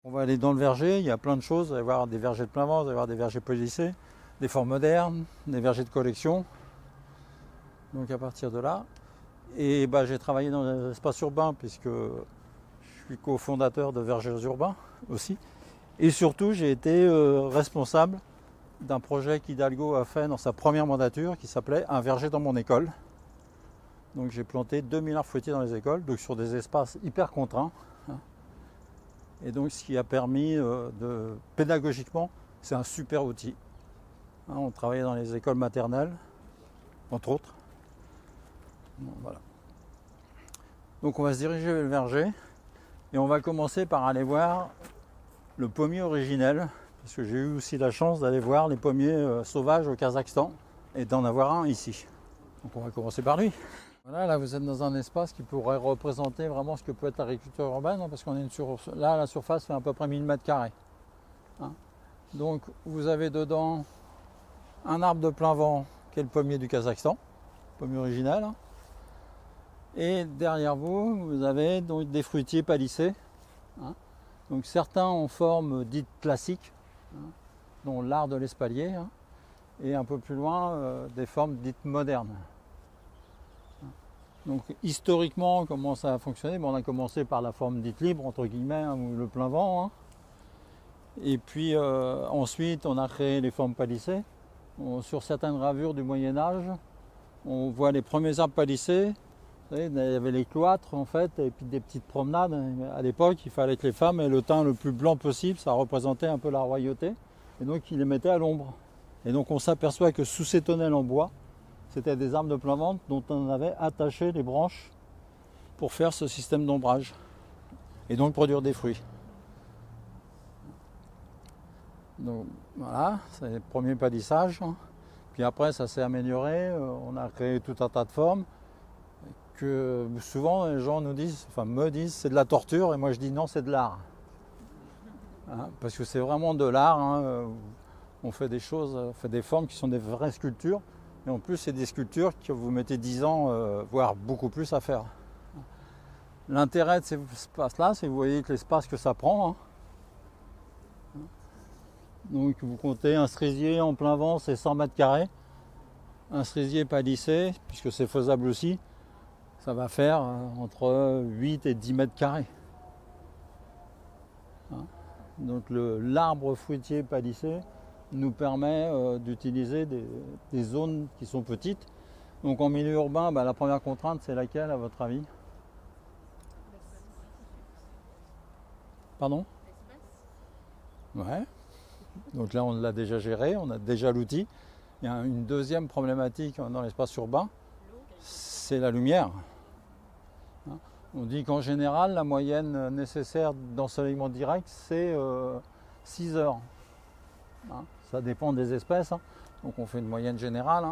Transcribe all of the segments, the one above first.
On va aller dans le verger, il y a plein de choses. Vous allez voir des vergers de plein vent, vous allez voir des vergers polissés, des formes modernes, des vergers de collection. Donc à partir de là. Et j'ai travaillé dans l'espace urbain puisque je suis cofondateur de Vergers Urbains aussi. Et surtout, j'ai été responsable d'un projet qu'Hidalgo a fait dans sa première mandature qui s'appelait Un verger dans mon école. Donc j'ai planté 2000 arbres fruitiers dans les écoles, donc sur des espaces hyper contraints. Et donc ce qui a permis pédagogiquement, c'est un super outil. On travaillait dans les écoles maternelles, entre autres. Bon, voilà. Donc on va se diriger vers le verger et on va commencer par aller voir le pommier originel, parce que j'ai eu aussi la chance d'aller voir les pommiers sauvages au Kazakhstan et d'en avoir un ici. Donc on va commencer par lui. Voilà, là vous êtes dans un espace qui pourrait représenter vraiment ce que peut être l'agriculture urbaine, parce qu'on est là la surface fait à peu près 1000 m². Donc vous avez dedans un arbre de plein vent qui est le pommier du Kazakhstan, pommier original. Et derrière vous, vous avez donc des fruitiers palissés. Donc certains en forme dite classique, dont l'art de l'espalier, et un peu plus loin, des formes dites modernes. Donc historiquement, comment ça a fonctionné? On a commencé par la forme dite libre, entre guillemets, ou le plein vent. Et puis ensuite, on a créé les formes palissées. Sur certaines gravures du Moyen-Âge, on voit les premiers arbres palissés. Vous savez, il y avait les cloîtres en fait, et puis des petites promenades. À l'époque, il fallait que les femmes aient le teint le plus blanc possible, ça représentait un peu la royauté. Et donc, ils les mettaient à l'ombre. Et donc, on s'aperçoit que sous ces tonnelles en bois, c'était des arbres de plein vent dont on avait attaché les branches pour faire ce système d'ombrage. Et donc, produire des fruits. Donc, voilà, c'est les premiers palissages. Puis après, ça s'est amélioré. On a créé tout un tas de formes. Que souvent les gens nous disent, enfin me disent, c'est de la torture, et moi je dis non, c'est de l'art. Parce que c'est vraiment de l'art. On fait des choses, on fait des formes qui sont des vraies sculptures, et en plus c'est des sculptures que vous mettez 10 ans, voire beaucoup plus à faire. L'intérêt de ces espaces-là, c'est que vous voyez que l'espace que ça prend. Donc vous comptez un cerisier en plein vent, c'est 100 m². Un cerisier palissé, puisque c'est faisable aussi, ça va faire entre 8 et 10 m². Donc l'arbre fruitier palissé nous permet d'utiliser des zones qui sont petites. Donc en milieu urbain, la première contrainte, c'est laquelle à votre avis? Pardon? Ouais. Donc là, on l'a déjà géré, on a déjà l'outil. Il y a une deuxième problématique dans l'espace urbain, c'est la lumière. On dit qu'en général, la moyenne nécessaire d'ensoleillement direct, c'est 6 heures. Ça dépend des espèces, donc on fait une moyenne générale.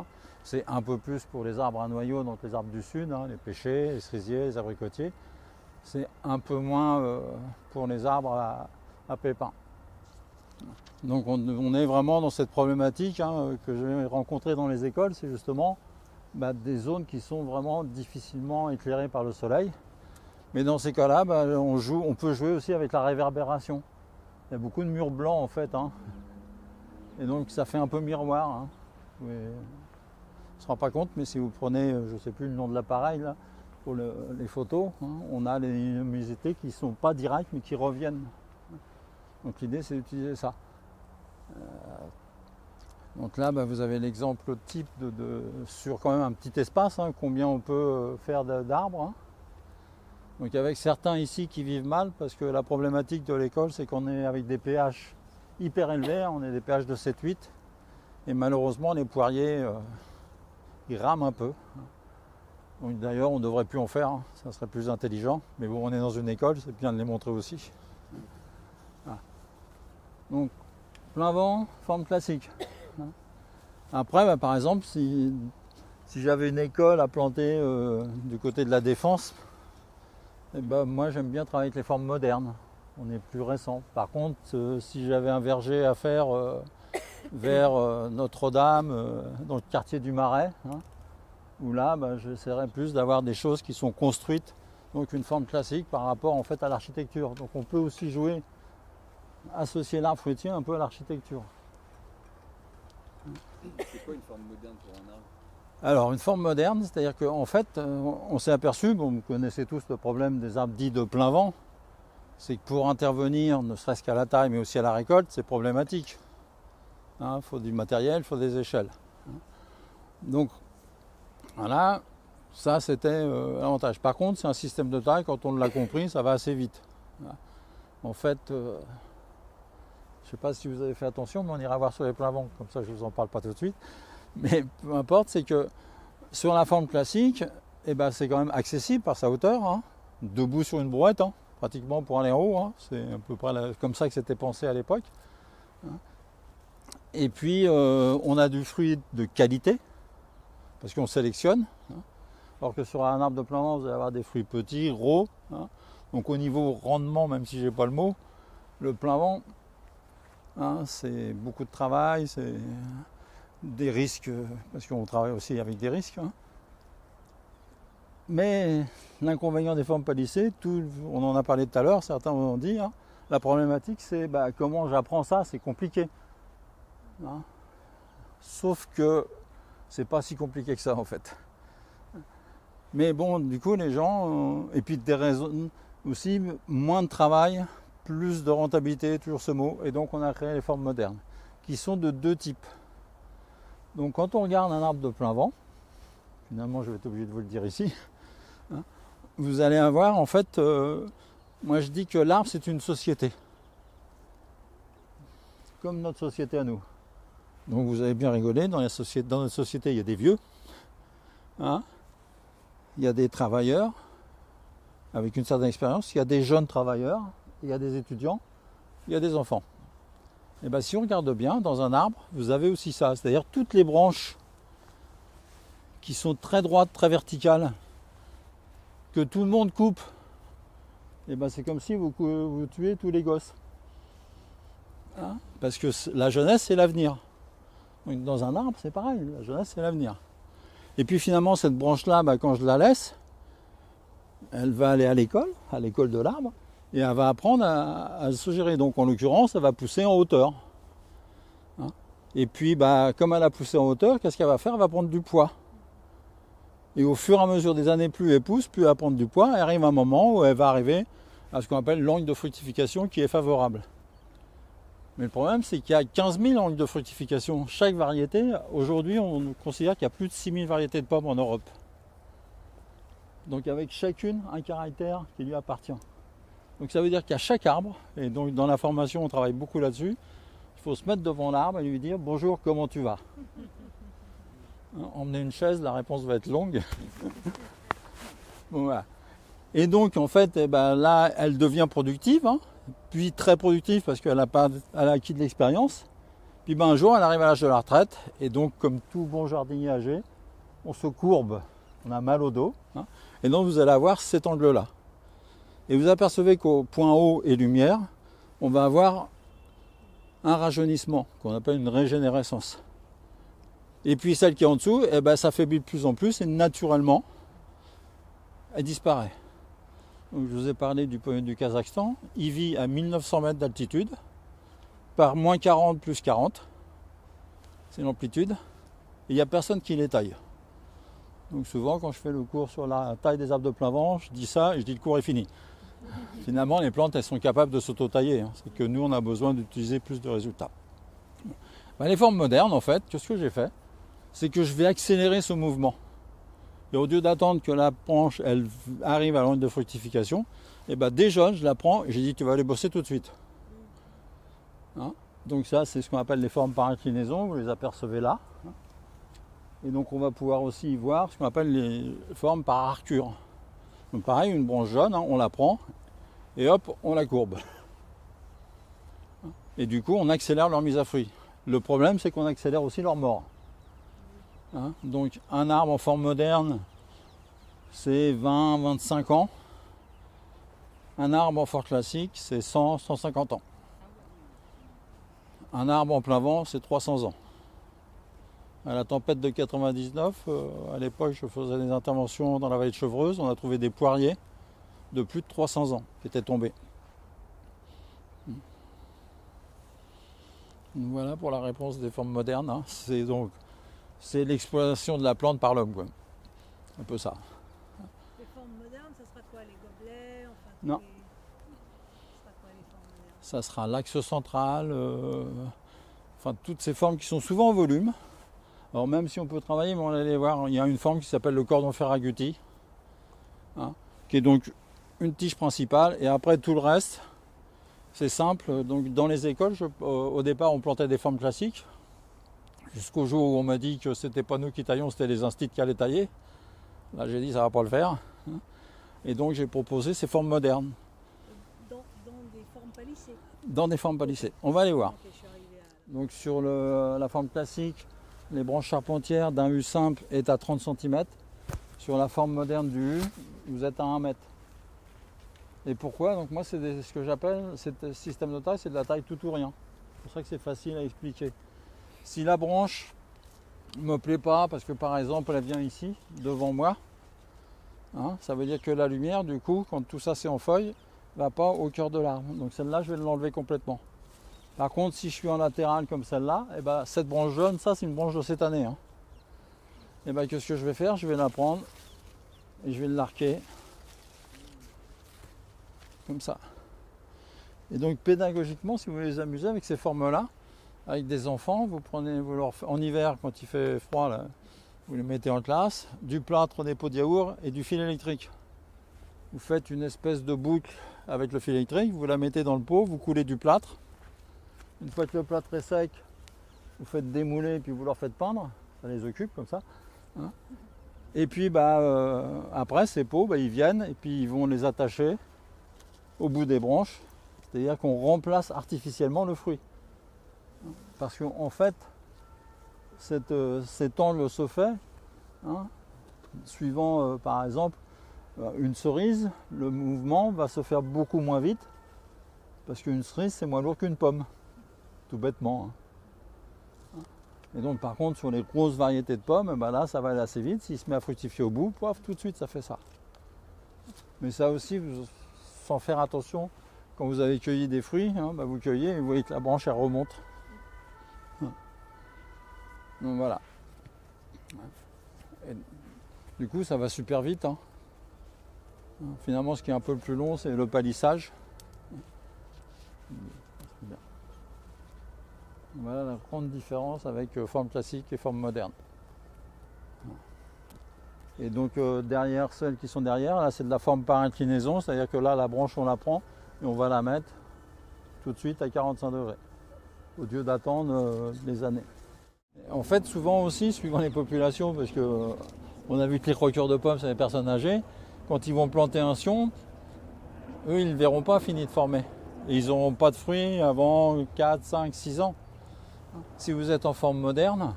C'est un peu plus pour les arbres à noyaux, donc les arbres du sud, les pêchers, les cerisiers, les abricotiers. C'est un peu moins pour les arbres à pépins. Donc on est vraiment dans cette problématique que j'ai rencontrée dans les écoles, c'est justement des zones qui sont vraiment difficilement éclairées par le soleil. Mais dans ces cas-là, on peut jouer aussi avec la réverbération. Il y a beaucoup de murs blancs en fait. Et donc ça fait un peu miroir. On ne se rend pas compte, mais si vous prenez, je ne sais plus le nom de l'appareil là, pour les photos, on a les luminosité qui ne sont pas directes mais qui reviennent. Donc l'idée c'est d'utiliser ça. Donc là vous avez l'exemple type sur quand même un petit espace, combien on peut faire d'arbres. Donc avec certains ici qui vivent mal, parce que la problématique de l'école, c'est qu'on est avec des pH hyper élevés, on est des pH de 7-8, et malheureusement les poiriers, ils rament un peu. Donc d'ailleurs, on ne devrait plus en faire, ça serait plus intelligent, mais bon, on est dans une école, c'est bien de les montrer aussi. Voilà. Donc, plein vent, forme classique. Après, par exemple, si j'avais une école à planter du côté de la Défense, moi j'aime bien travailler avec les formes modernes, on est plus récent. Par contre, si j'avais un verger à faire vers Notre-Dame, dans le quartier du Marais, où là j'essaierais plus d'avoir des choses qui sont construites, donc une forme classique par rapport en fait à l'architecture. Donc on peut aussi jouer associer l'arbre fruitier un peu à l'architecture. C'est quoi une forme moderne pour un arbre? Alors, une forme moderne, c'est-à-dire qu'en fait, on s'est aperçu, bon, vous connaissez tous le problème des arbres dits de plein vent, c'est que pour intervenir, ne serait-ce qu'à la taille, mais aussi à la récolte, c'est problématique. Il faut du matériel, il faut des échelles. Donc, voilà, ça c'était l'avantage. Par contre, c'est un système de taille, quand on l'a compris, ça va assez vite. En fait, je ne sais pas si vous avez fait attention, mais on ira voir sur les pleins vents, comme ça je ne vous en parle pas tout de suite. Mais peu importe, c'est que sur la forme classique, c'est quand même accessible par sa hauteur, debout sur une brouette, pratiquement pour aller en haut, c'est à peu près comme ça que c'était pensé à l'époque. Et puis on a du fruit de qualité, parce qu'on sélectionne, alors que sur un arbre de plein vent, vous allez avoir des fruits petits, gros. Donc au niveau rendement, même si j'ai pas le mot, le plein vent, c'est beaucoup de travail, c'est des risques, parce qu'on travaille aussi avec des risques. Mais l'inconvénient des formes palissées, on en a parlé tout à l'heure, certains ont dit, la problématique c'est comment j'apprends ça, c'est compliqué. Sauf que c'est pas si compliqué que ça en fait. Mais bon, du coup les gens, et puis des raisons aussi, moins de travail, plus de rentabilité, toujours ce mot, et donc on a créé les formes modernes, qui sont de deux types. Donc quand on regarde un arbre de plein vent, finalement je vais être obligé de vous le dire ici, vous allez avoir en fait, moi je dis que l'arbre c'est une société, comme notre société à nous. Donc vous avez bien rigolé, dans notre société il y a des vieux, il y a des travailleurs avec une certaine expérience, il y a des jeunes travailleurs, il y a des étudiants, il y a des enfants. Et si on regarde bien, dans un arbre, vous avez aussi ça, c'est-à-dire toutes les branches qui sont très droites, très verticales, que tout le monde coupe, c'est comme si vous tuez tous les gosses. Parce que la jeunesse, c'est l'avenir. Donc dans un arbre, c'est pareil, la jeunesse, c'est l'avenir. Et puis finalement, cette branche-là, quand je la laisse, elle va aller à l'école de l'arbre, et elle va apprendre à se gérer. Donc en l'occurrence, elle va pousser en hauteur. Et puis comme elle a poussé en hauteur, qu'est-ce qu'elle va faire? Elle va prendre du poids. Et au fur et à mesure des années, plus elle pousse, plus elle va prendre du poids. Elle arrive un moment où elle va arriver à ce qu'on appelle l'angle de fructification qui est favorable. Mais le problème, c'est qu'il y a 15 000 angles de fructification. Chaque variété, aujourd'hui, on considère qu'il y a plus de 6 000 variétés de pommes en Europe. Donc avec chacune un caractère qui lui appartient. Donc ça veut dire qu'à chaque arbre, et donc dans la formation on travaille beaucoup là-dessus, il faut se mettre devant l'arbre et lui dire « Bonjour, comment tu vas ?» Emmener une chaise, la réponse va être longue. Bon, voilà. Et donc en fait, là, elle devient productive, puis très productive parce qu'elle a acquis de l'expérience. Puis un jour, elle arrive à l'âge de la retraite, et donc comme tout bon jardinier âgé, on se courbe, on a mal au dos, et donc vous allez avoir cet angle-là. Et vous apercevez qu'au point haut et lumière, on va avoir un rajeunissement, qu'on appelle une régénérescence. Et puis celle qui est en dessous, s'affaiblit de plus en plus, et naturellement, elle disparaît. Donc, je vous ai parlé du pommier du Kazakhstan, il vit à 1900 mètres d'altitude, par moins 40 plus 40, c'est l'amplitude, et il n'y a personne qui les taille. Donc souvent quand je fais le cours sur la taille des arbres de plein vent, je dis ça et je dis le cours est fini. Finalement les plantes elles sont capables de s'auto-tailler, c'est que nous on a besoin d'utiliser plus de résultats. Les formes modernes en fait, qu'est-ce que j'ai fait? C'est que je vais accélérer ce mouvement. Et au lieu d'attendre que la branche elle arrive à l'angle de fructification, déjà je la prends et j'ai dit tu vas aller bosser tout de suite. Donc ça c'est ce qu'on appelle les formes par inclinaison, vous les apercevez là. Et donc on va pouvoir aussi voir ce qu'on appelle les formes par arcure. Donc pareil, une branche jaune, on la prend et hop, on la courbe. Et du coup on accélère leur mise à fruit. Le problème c'est qu'on accélère aussi leur mort. Donc un arbre en forme moderne, c'est 20-25 ans. Un arbre en forme classique, c'est 100-150 ans. Un arbre en plein vent, c'est 300 ans. À la tempête de 99, à l'époque, je faisais des interventions dans la vallée de Chevreuse. On a trouvé des poiriers de plus de 300 ans qui étaient tombés. Voilà pour la réponse des formes modernes. Hein. C'est l'exploitation de la plante par l'homme, quoi. Un peu ça. Les formes modernes, ça sera quoi? Les gobelets, enfin, Non. Ça sera quoi les formes modernes? Ça sera l'axe central, enfin toutes ces formes qui sont souvent en volume. Alors même si on peut travailler, mais on va aller voir, il y a une forme qui s'appelle le cordon Ferragutti, hein, qui est donc une tige principale, et après tout le reste, c'est simple. Donc dans les écoles, au départ, on plantait des formes classiques, jusqu'au jour où on m'a dit que c'était pas nous qui taillions, c'était les instituts qui allaient tailler. Là j'ai dit ça va pas le faire, hein. Et donc j'ai proposé ces formes modernes. Dans des formes palissées. Dans des formes palissées. On va aller voir. Ok, je suis arrivée à... Donc sur la forme classique, les branches charpentières d'un U simple est à 30 cm. Sur la forme moderne du U, vous êtes à 1 mètre. Et pourquoi? Donc moi c'est ce que j'appelle, ce système de taille, c'est de la taille tout ou rien. C'est pour ça que c'est facile à expliquer. Si la branche ne me plaît pas, parce que par exemple elle vient ici, devant moi, hein, ça veut dire que la lumière, du coup, quand tout ça c'est en feuille, va pas au cœur de l'arbre. Donc celle-là, je vais l'enlever complètement. Par contre, si je suis en latéral comme celle-là, et ben, cette branche jaune, ça c'est une branche de cette année. Hein. Et ben, qu'est-ce que je vais faire? Je vais la prendre et je vais l'arquer comme ça. Et donc pédagogiquement, si vous voulez les amuser avec ces formes-là, avec des enfants, en hiver quand il fait froid, là, vous les mettez en classe, du plâtre, des pots de yaourt et du fil électrique. Vous faites une espèce de boucle avec le fil électrique, vous la mettez dans le pot, vous coulez du plâtre. Une fois que le plâtre est sec, vous faites démouler et puis vous leur faites peindre, ça les occupe comme ça. Hein. Et puis après ces pots, ils viennent et puis ils vont les attacher au bout des branches, c'est-à-dire qu'on remplace artificiellement le fruit. Parce qu'en fait, cet angle se fait, hein, suivant par exemple une cerise, le mouvement va se faire beaucoup moins vite, parce qu'une cerise c'est moins lourd qu'une pomme, tout bêtement. Hein. Et donc par contre sur les grosses variétés de pommes, là ça va aller assez vite, s'il se met à fructifier au bout, pof, tout de suite ça fait ça. Mais ça aussi, sans faire attention, quand vous avez cueilli des fruits, hein, vous cueillez et vous voyez que la branche elle remonte. Donc voilà. Et du coup ça va super vite. Hein. Finalement ce qui est un peu le plus long c'est le palissage. Voilà la grande différence avec forme classique et forme moderne. Et donc derrière celles qui sont derrière, là c'est de la forme par inclinaison, c'est-à-dire que là la branche on la prend et on va la mettre tout de suite à 45 degrés, au lieu d'attendre des années. En fait, souvent aussi, suivant les populations, parce que on a vu que les croqueurs de pommes, c'est des personnes âgées, quand ils vont planter un sion, eux, ils ne verront pas fini de former. Et ils n'auront pas de fruits avant 4, 5, 6 ans. Si vous êtes en forme moderne,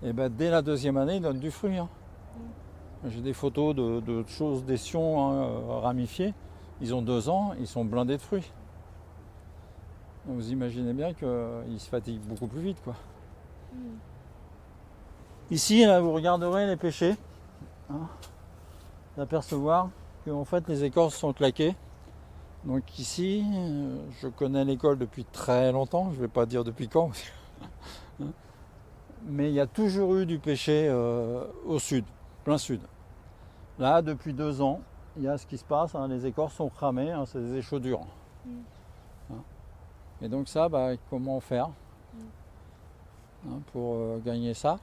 et dès la deuxième année, ils donnent du fruit. Hein. J'ai des photos de choses, des sions ramifiés. Ils ont 2 ans, ils sont blindés de fruits. Donc vous imaginez bien qu'ils se fatiguent beaucoup plus vite, quoi. Ici, là, vous regarderez les pêchers, hein, d'apercevoir que en fait les écorces sont claquées. Donc ici, je connais l'école depuis très longtemps, je ne vais pas dire depuis quand, mais il y a toujours eu du pêcher au sud, plein sud. Là, depuis 2 ans, il y a ce qui se passe, hein, les écorces sont cramées, hein, c'est des échaudures. Hein. Et donc ça, comment faire pour gagner ça?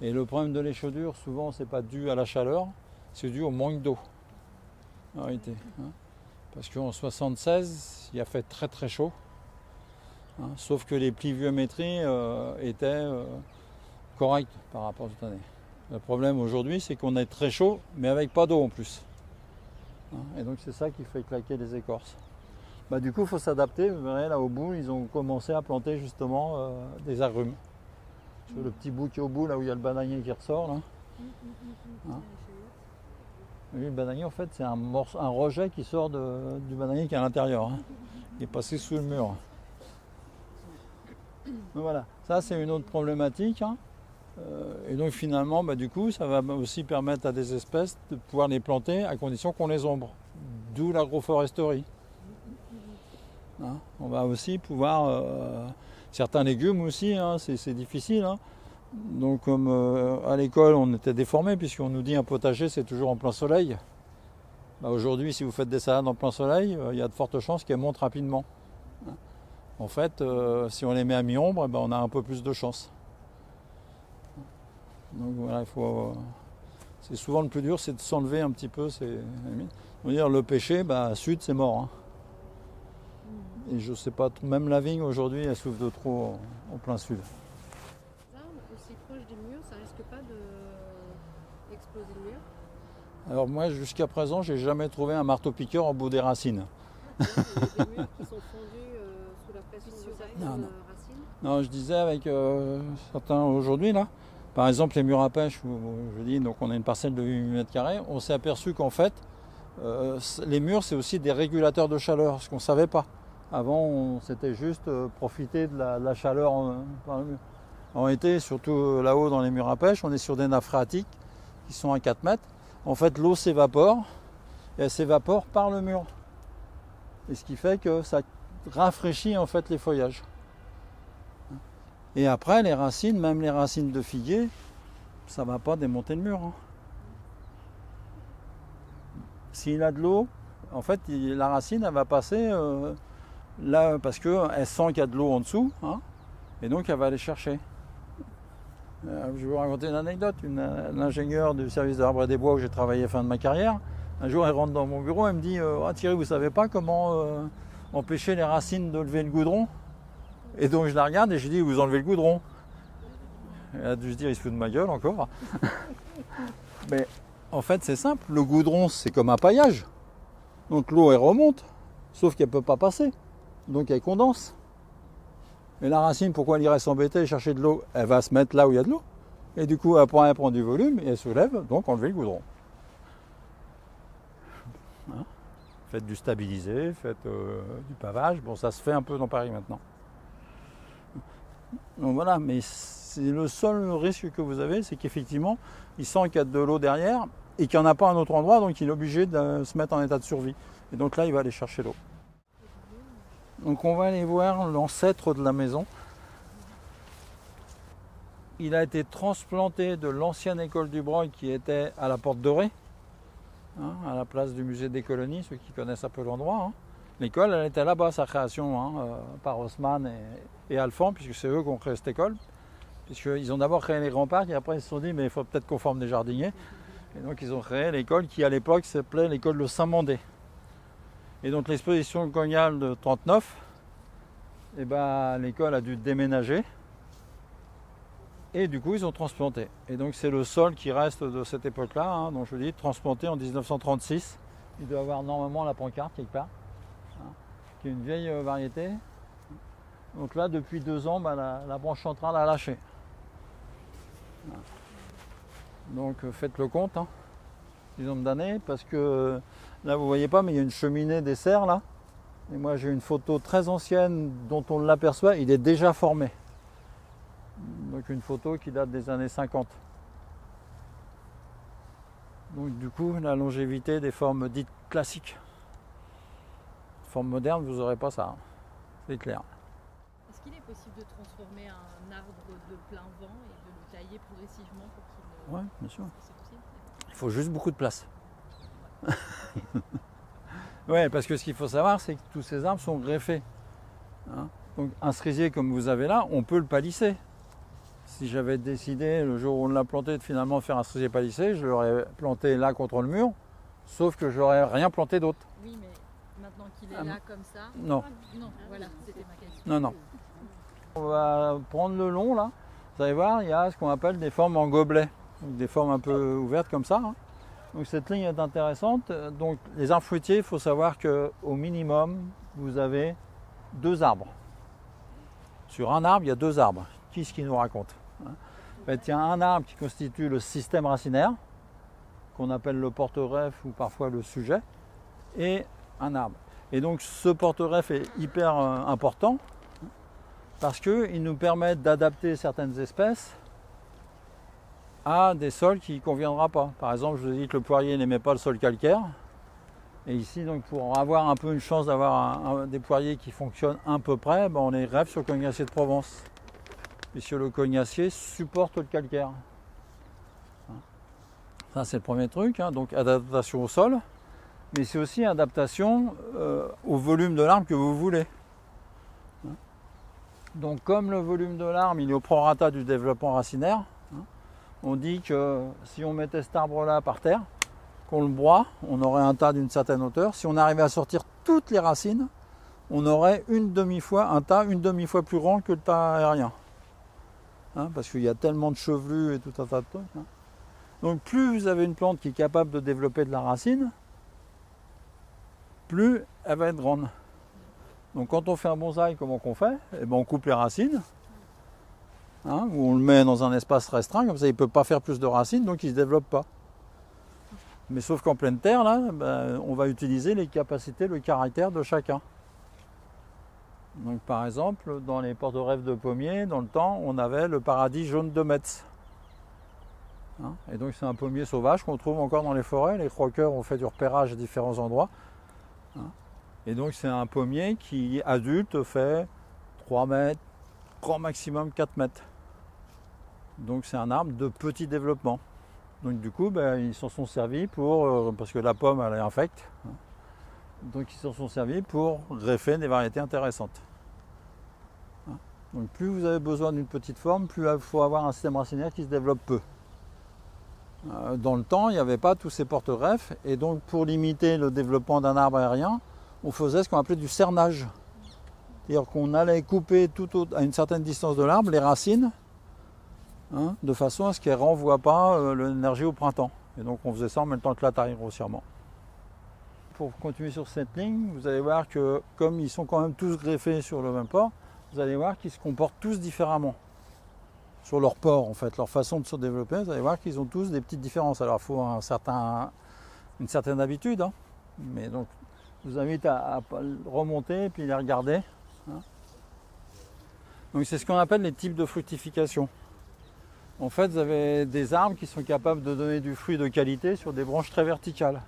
Et le problème de l'échaudure, souvent, c'est pas dû à la chaleur, c'est dû au manque d'eau, en réalité. Hein. Parce qu'en 76, il a fait très très chaud, hein, sauf que les pluviométries étaient correctes par rapport à cette année. Le problème aujourd'hui, c'est qu'on est très chaud, mais avec pas d'eau en plus. Hein, et donc c'est ça qui fait claquer les écorces. Du coup, il faut s'adapter. Vous verrez, là au bout, ils ont commencé à planter justement des agrumes. Sur le petit bout qui est au bout, là où il y a le bananier qui ressort. Là. Hein. Oui, le bananier, en fait, c'est un rejet qui sort du bananier qui est à l'intérieur, hein, qui est passé sous le mur. Donc voilà, ça c'est une autre problématique. Hein. Et donc finalement, du coup, ça va aussi permettre à des espèces de pouvoir les planter à condition qu'on les ombre. D'où l'agroforesterie. Hein. On va aussi pouvoir Certains légumes aussi, hein, c'est difficile. Hein. Donc comme à l'école on était déformés puisqu'on nous dit un potager c'est toujours en plein soleil. Bah, aujourd'hui si vous faites des salades en plein soleil, il y a de fortes chances qu'elles montent rapidement. En fait, si on les met à mi-ombre, eh ben, on a un peu plus de chance. Donc voilà, c'est souvent le plus dur, c'est de s'enlever un petit peu. On va dire le pêcher, bah, sud c'est mort. Hein. Et je sais pas, même la vigne aujourd'hui, elle souffre de trop en plein sud. Ça, aussi proche des murs, ça risque pas d'exploser le mur? Alors moi, jusqu'à présent, j'ai jamais trouvé un marteau-piqueur au bout des racines. Il y a des murs qui sont fondus sous la pression de certaines racines? Non, je disais avec certains aujourd'hui là, par exemple les murs à pêche, où je dis, donc on a une parcelle de 8 m², on s'est aperçu qu'en fait, les murs c'est aussi des régulateurs de chaleur, ce qu'on ne savait pas. Avant, c'était juste profiter de la chaleur par le mur. En été, surtout là-haut dans les murs à pêche, on est sur des nappes phréatiques qui sont à 4 mètres. En fait, l'eau s'évapore et elle s'évapore par le mur. Et ce qui fait que ça rafraîchit en fait les feuillages. Et après, les racines, même les racines de figuier, ça ne va pas démonter le mur. Hein. S'il a de l'eau, en fait, la racine, elle va passer là parce qu'elle sent qu'il y a de l'eau en dessous, hein, et donc elle va aller chercher. Je vais vous raconter une anecdote. L'ingénieur du service de l'arbre et des bois où j'ai travaillé à la fin de ma carrière, un jour elle rentre dans mon bureau, elle me dit « Thierry, vous ne savez pas comment empêcher les racines de lever le goudron ?» Et donc je la regarde et je dis « Vous enlevez le goudron ?» Elle a dû se dire « Il se fout de ma gueule encore ». Mais en fait c'est simple, le goudron c'est comme un paillage. Donc l'eau elle remonte, sauf qu'elle ne peut pas passer. Donc elle condense. Et la racine, pourquoi elle irait s'embêter et chercher de l'eau? Elle va se mettre là où il y a de l'eau. Et du coup, elle prend du volume et elle soulève, donc enlever le goudron. Hein, faites du stabilisé, faites du pavage. Bon, ça se fait un peu dans Paris maintenant. Donc voilà, mais c'est le seul risque que vous avez, c'est qu'effectivement, il sent qu'il y a de l'eau derrière et qu'il n'y en a pas à un autre endroit, donc il est obligé de se mettre en état de survie. Et donc là, il va aller chercher l'eau. Donc on va aller voir l'ancêtre de la maison. Il a été transplanté de l'ancienne école du Breuil qui était à la Porte Dorée, hein, à la place du musée des colonies, ceux qui connaissent un peu l'endroit. Hein. L'école, elle était là-bas, sa création, hein, par Haussmann et Alphand, puisque c'est eux qui ont créé cette école. Puisqu'ils ont d'abord créé les remparts et après ils se sont dit mais il faut peut-être qu'on forme des jardiniers. Et donc ils ont créé l'école qui à l'époque s'appelait l'école de Saint-Mandé. Et donc l'exposition coloniale de 1939, eh ben, l'école a dû déménager et du coup ils ont transplanté. Et donc c'est le sol qui reste de cette époque-là, hein, donc je vous dis transplanté en 1936. Il doit y avoir normalement la pancarte quelque part, hein, qui est une vieille variété. Donc là depuis 2 ans, bah, la branche centrale a lâché. Voilà. Donc faites le compte. Hein. Du nombre d'années, parce que là vous voyez pas mais il y a une cheminée des serres là et moi j'ai une photo très ancienne dont on l'aperçoit, il est déjà formé, donc une photo qui date des années 50. Donc du coup la longévité des formes dites classiques, formes modernes vous n'aurez pas ça, hein. C'est clair. Est-ce qu'il est possible de transformer un arbre de plein vent et de le tailler progressivement pour qu'il Ouais, bien sûr. C'est possible? Il faut juste beaucoup de place. Ouais, parce que ce qu'il faut savoir, c'est que tous ces arbres sont greffés. Hein, donc un cerisier comme vous avez là, on peut le palisser. Si j'avais décidé le jour où on l'a planté de finalement faire un cerisier palissé, je l'aurais planté là contre le mur, sauf que je n'aurais rien planté d'autre. Oui, mais maintenant qu'il est là comme ça. Non. Non, voilà, c'était ma question. Non, non. On va prendre le long là. Vous allez voir, il y a ce qu'on appelle des formes en gobelet. Donc des formes un peu ouvertes comme ça. Hein. Donc cette ligne est intéressante. Donc les arbres fruitiers, il faut savoir qu'au minimum, vous avez 2 arbres. Sur un arbre, il y a 2 arbres. Qui est-ce qui nous raconte? En fait, il y a un arbre qui constitue le système racinaire, qu'on appelle le porte-greffe ou parfois le sujet, et un arbre. Et donc ce porte-greffe est hyper important parce qu'il nous permet d'adapter certaines espèces à des sols qui ne conviendront pas. Par exemple, je vous ai dit que le poirier n'aimait pas le sol calcaire. Et ici, donc, pour avoir un peu une chance d'avoir des poiriers qui fonctionnent à peu près, on les greffe sur le cognacier de Provence. Puisque le cognacier supporte le calcaire. Ça, c'est le premier truc, hein. Donc adaptation au sol, mais c'est aussi adaptation au volume de l'arbre que vous voulez. Donc comme le volume de l'arbre il est au prorata du développement racinaire, on dit que si on mettait cet arbre-là par terre, qu'on le broie, on aurait un tas d'une certaine hauteur. Si on arrivait à sortir toutes les racines, on aurait un tas une demi-fois plus grand que le tas aérien. Parce qu'il y a tellement de chevelus et tout un tas de trucs. Donc plus vous avez une plante qui est capable de développer de la racine, plus elle va être grande. Donc quand on fait un bonsaï, comment qu'on fait? On coupe les racines, ou on le met dans un espace restreint, comme ça il ne peut pas faire plus de racines, donc il ne se développe pas. Mais sauf qu'en pleine terre, là, on va utiliser les capacités, le caractère de chacun. Donc par exemple, dans les porte-rêves de pommiers, dans le temps, on avait le paradis jaune de Metz. Et donc c'est un pommier sauvage qu'on trouve encore dans les forêts. Les croqueurs ont fait du repérage à différents endroits. Et donc c'est un pommier qui, adulte, fait 3 mètres, grand maximum 4 mètres. Donc c'est un arbre de petit développement. Donc du coup, ils s'en sont servis parce que la pomme elle est infecte. Donc ils s'en sont servis pour greffer des variétés intéressantes. Donc plus vous avez besoin d'une petite forme, plus il faut avoir un système racinaire qui se développe peu. Dans le temps, il n'y avait pas tous ces porte-greffes, et donc pour limiter le développement d'un arbre aérien, on faisait ce qu'on appelait du cernage. C'est-à-dire qu'on allait couper à une certaine distance de l'arbre les racines, de façon à ce qu'elles ne renvoient pas l'énergie au printemps. Et donc on faisait ça en même temps que la taille, grossièrement. Pour continuer sur cette ligne, vous allez voir que comme ils sont quand même tous greffés sur le même port, vous allez voir qu'ils se comportent tous différemment. Sur leur port, en fait, leur façon de se développer, vous allez voir qu'ils ont tous des petites différences. Alors il faut une certaine habitude, mais donc je vous invite à remonter et puis les regarder. Donc c'est ce qu'on appelle les types de fructification. En fait, vous avez des arbres qui sont capables de donner du fruit de qualité sur des branches très verticales.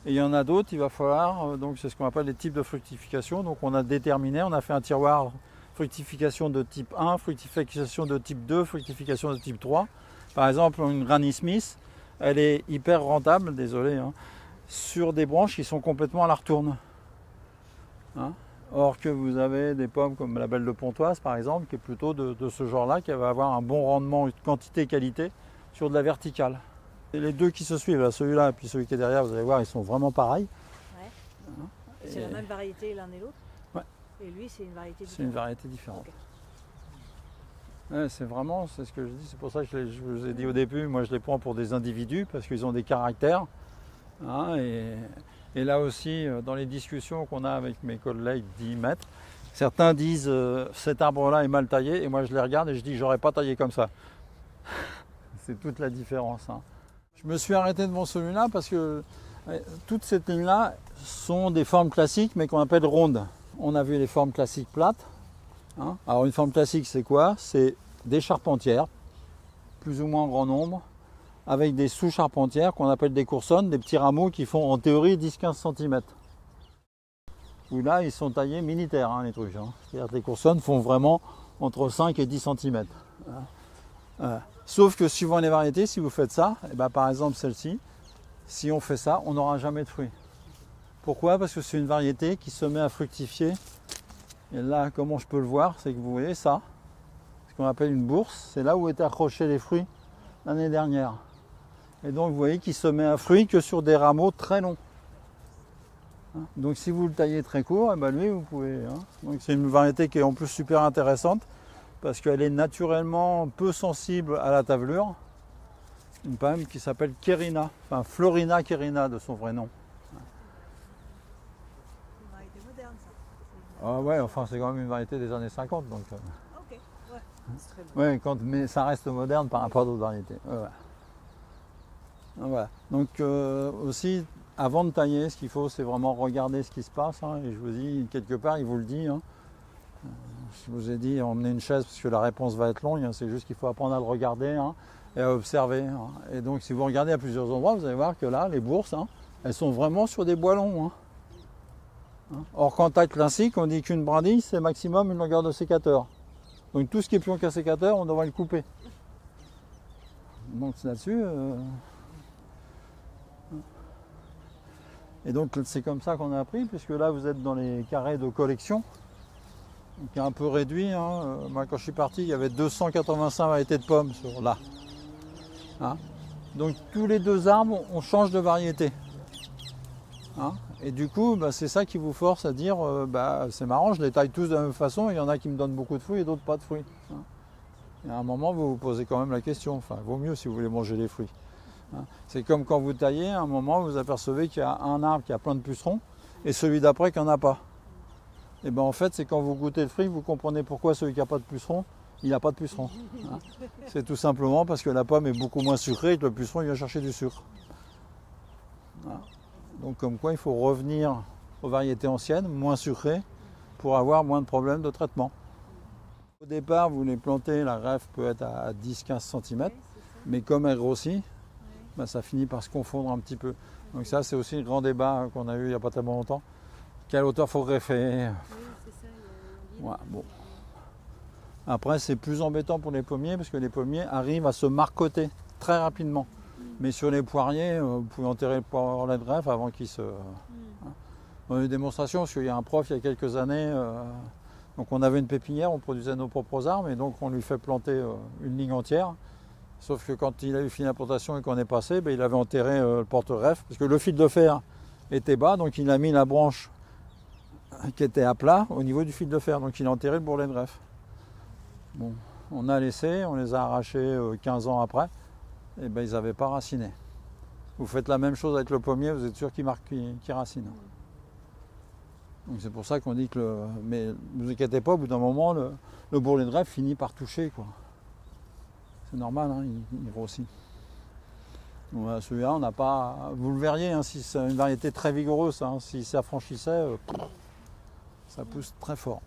Et il y en a d'autres, il va falloir, donc c'est ce qu'on appelle les types de fructification. Donc on a déterminé, on a fait un tiroir fructification de type 1, fructification de type 2, fructification de type 3. Par exemple, une Granny Smith, elle est hyper rentable, désolé, sur des branches qui sont complètement à la retourne. Or que vous avez des pommes comme la Belle de Pontoise, par exemple, qui est plutôt de ce genre-là, qui va avoir un bon rendement, quantité-qualité, sur de la verticale. Et les deux qui se suivent, là, celui-là et puis celui qui est derrière, vous allez voir, ils sont vraiment pareils. Ouais. C'est la même variété l'un et l'autre? Ouais. Et lui, c'est une variété différente? C'est une variété différente. Okay. Ouais, c'est ce que je dis, c'est pour ça que je vous ai dit au début, moi je les prends pour des individus, parce qu'ils ont des caractères. Et là aussi, dans les discussions qu'on a avec mes collègues 10 mètres, certains disent cet arbre-là est mal taillé, et moi je les regarde et je dis j'aurais pas taillé comme ça. C'est toute la différence. Je me suis arrêté devant celui-là parce que toutes ces lignes-là sont des formes classiques, mais qu'on appelle rondes. On a vu les formes classiques plates. Alors une forme classique, c'est quoi? C'est des charpentières, plus ou moins en grand nombre, avec des sous-charpentières qu'on appelle des coursonnes, des petits rameaux qui font en théorie 10-15 cm. Où là, ils sont taillés militaires, les trucs. C'est-à-dire que les coursonnes font vraiment entre 5 et 10 cm. Sauf que suivant les variétés, si vous faites ça, par exemple celle-ci, si on fait ça, on n'aura jamais de fruits. Pourquoi? Parce que c'est une variété qui se met à fructifier. Et là, comment je peux le voir? C'est que vous voyez ça, ce qu'on appelle une bourse, c'est là où étaient accrochés les fruits l'année dernière. Et donc vous voyez qu'il se met à fruit que sur des rameaux très longs. Donc si vous le taillez très court, lui vous pouvez. Donc c'est une variété qui est en plus super intéressante parce qu'elle est naturellement peu sensible à la tavelure. Une pomme qui s'appelle Querina, enfin Florina Querina de son vrai nom. C'est une variété moderne, ça. Ah ouais, enfin c'est quand même une variété des années 50. Donc, Ok, ouais. C'est très bon. ouais, mais ça reste moderne par rapport à d'autres variétés. Ouais. Voilà. Donc aussi, avant de tailler, ce qu'il faut, c'est vraiment regarder ce qui se passe. Et je vous dis, quelque part, il vous le dit. Je vous ai dit, emmenez une chaise parce que la réponse va être longue. C'est juste qu'il faut apprendre à le regarder et à observer. Et donc, si vous regardez à plusieurs endroits, vous allez voir que là, les bourses, elles sont vraiment sur des bois longs. Or, quand taille classique, on dit qu'une brindille, c'est maximum une longueur de sécateur. Donc tout ce qui est plus long qu'un sécateur, on devrait le couper. Donc là-dessus. Et donc c'est comme ça qu'on a appris, puisque là vous êtes dans les carrés de collection, qui est un peu réduit. Moi quand je suis parti, il y avait 285 variétés de pommes sur là. Donc tous les 2 arbres, on change de variété. Et du coup, c'est ça qui vous force à dire, c'est marrant, je les taille tous de la même façon, il y en a qui me donnent beaucoup de fruits et d'autres pas de fruits. Et à un moment, vous vous posez quand même la question, enfin, vaut mieux si vous voulez manger des fruits. C'est comme quand vous taillez, à un moment, vous apercevez qu'il y a un arbre qui a plein de pucerons, et celui d'après qui n'en a pas. Et en fait, c'est quand vous goûtez le fruit, vous comprenez pourquoi celui qui n'a pas de pucerons, il n'a pas de pucerons. C'est tout simplement parce que la pomme est beaucoup moins sucrée et que le puceron, il vient chercher du sucre. Donc comme quoi il faut revenir aux variétés anciennes, moins sucrées, pour avoir moins de problèmes de traitement. Au départ, vous les plantez, la greffe peut être à 10-15 cm, mais comme elle grossit, ça finit par se confondre un petit peu. Donc ça, c'est aussi le grand débat qu'on a eu il n'y a pas tellement longtemps. Quelle hauteur faut greffer? Bon. Après, c'est plus embêtant pour les pommiers, parce que les pommiers arrivent à se marcoter très rapidement. Mais sur les poiriers, vous pouvez enterrer le poirelet de greffe avant qu'il se... On a eu des démonstrations, parce qu'il y a un prof il y a quelques années, donc on avait une pépinière, on produisait nos propres arbres, et donc on lui fait planter une ligne entière. Sauf que quand il a eu fini la plantation et qu'on est passé, il avait enterré le porte-greffe, parce que le fil de fer était bas, donc il a mis la branche qui était à plat au niveau du fil de fer, donc il a enterré le bourrelet de greffe. Bon, on a laissé, on les a arrachés 15 ans après. Et ils n'avaient pas raciné. Vous faites la même chose avec le pommier, vous êtes sûr qu'il racine. Donc c'est pour ça qu'on dit que mais ne vous inquiétez pas, au bout d'un moment, le bourrelet de greffe finit par toucher, quoi. C'est normal, il grossit. Donc, celui-là, on n'a pas. Vous le verriez, si c'est une variété très vigoureuse, s'il s'affranchissait, ça pousse très fort.